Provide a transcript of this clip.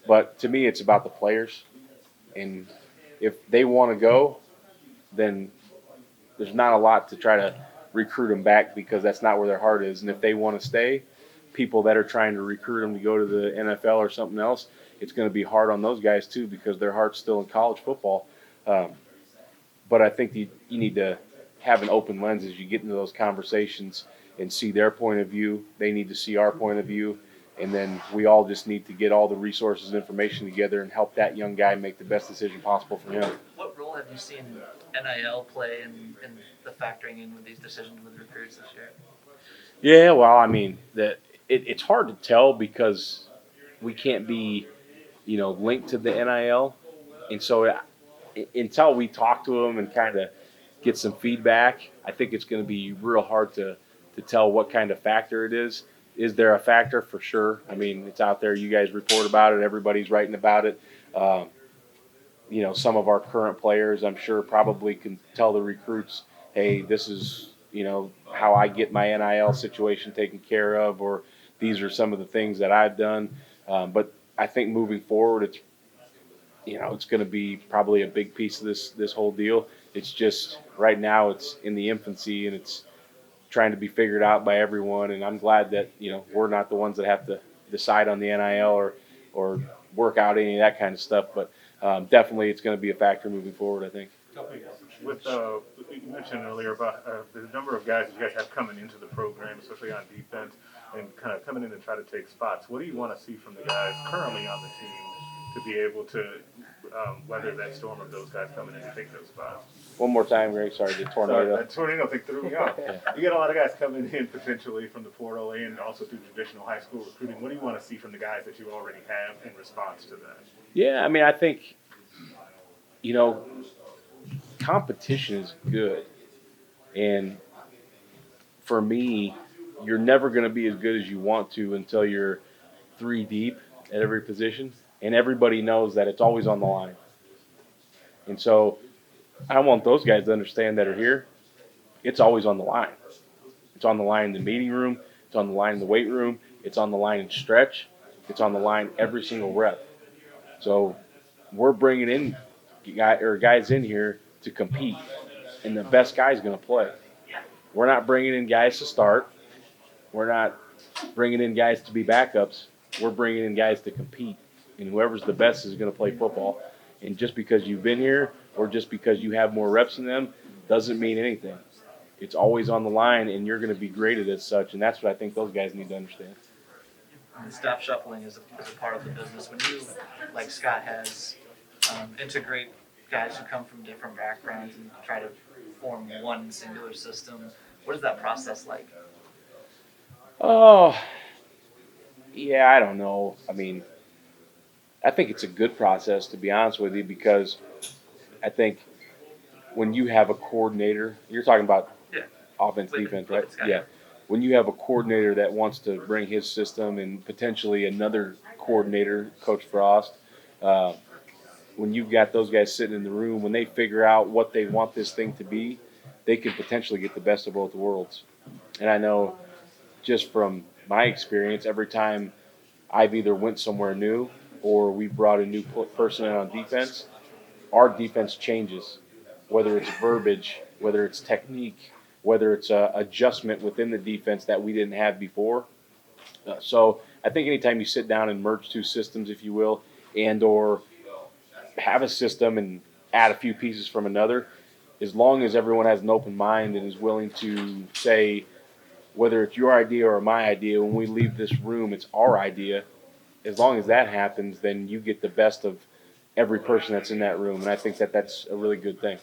But to me, it's about the players. And if they want to go, then there's not a lot to try to recruit them back because that's not where their heart is. And if they want to stay, people that are trying to recruit them to go to the NFL or something else, it's going to be hard on those guys too because their heart's still in college football. Um, but I think you need to have an open lens as you get into those conversations and see their point of view. They need to see our point of view. And then we all just need to get all the resources and information together and help that young guy make the best decision possible for him. What role have you seen NIL play in the factoring in with these decisions with recruits this year? Yeah, well, I mean, it's hard to tell because we can't be, linked to the NIL, and so until we talk to them and kind of get some feedback, I think it's going to be real hard to tell what kind of factor it is. Is there a factor? For sure. I mean, it's out there. You guys report about it. Everybody's writing about it. Um, some of our current players, I'm sure, probably can tell the recruits, hey, this is, how I get my NIL situation taken care of, or these are some of the things that I've done. But I think moving forward, it's going to be probably a big piece of this whole deal. It's just right now it's in the infancy and it's trying to be figured out by everyone. And I'm glad that we're not the ones that have to decide on the NIL or work out any of that kind of stuff. But definitely, it's going to be a factor moving forward, I think. With you mentioned earlier about the number of guys that you guys have coming into the program, especially on defense, and kind of coming in and try to take spots. What do you want to see from the guys currently on the team to be able to weather that storm of those guys coming in and take those spots? One more time, Greg. Sorry, the tornado. Sorry, that tornado thing threw me off. You get a lot of guys coming in potentially from the portal and also through traditional high school recruiting. What do you want to see from the guys that you already have in response to that? Yeah, I mean, I think, competition is good. And for me, you're never going to be as good as you want to until you're three deep at every position. And everybody knows that it's always on the line. And so I want those guys to understand that are here. It's always on the line. It's on the line in the meeting room. It's on the line in the weight room. It's on the line in stretch. It's on the line every single rep. So we're bringing in guys in here to compete, and the best guy is going to play. We're not bringing in guys to start. We're not bringing in guys to be backups. We're bringing in guys to compete, and whoever's the best is going to play football. And just because you've been here or just because you have more reps than them doesn't mean anything. It's always on the line, and you're going to be graded as such, and that's what I think those guys need to understand. And staff shuffling is a part of the business. When you, like Scott has, integrate guys who come from different backgrounds and try to form one singular system, what is that process like? Oh, yeah, I don't know. I mean, I think it's a good process, to be honest with you, because I think when you have a coordinator, you're talking about offense, defense, right? Yeah. When you have a coordinator that wants to bring his system and potentially another coordinator, Coach Frost, when you've got those guys sitting in the room, when they figure out what they want this thing to be, they can potentially get the best of both worlds. And I know just from my experience, every time I've either went somewhere new or we brought a new person in on defense, our defense changes, whether it's verbiage, whether it's technique, whether it's a adjustment within the defense that we didn't have before. So I think anytime you sit down and merge two systems, if you will, and or have a system and add a few pieces from another, as long as everyone has an open mind and is willing to say, whether it's your idea or my idea, when we leave this room, it's our idea. As long as that happens, then you get the best of every person that's in that room, and I think that that's a really good thing.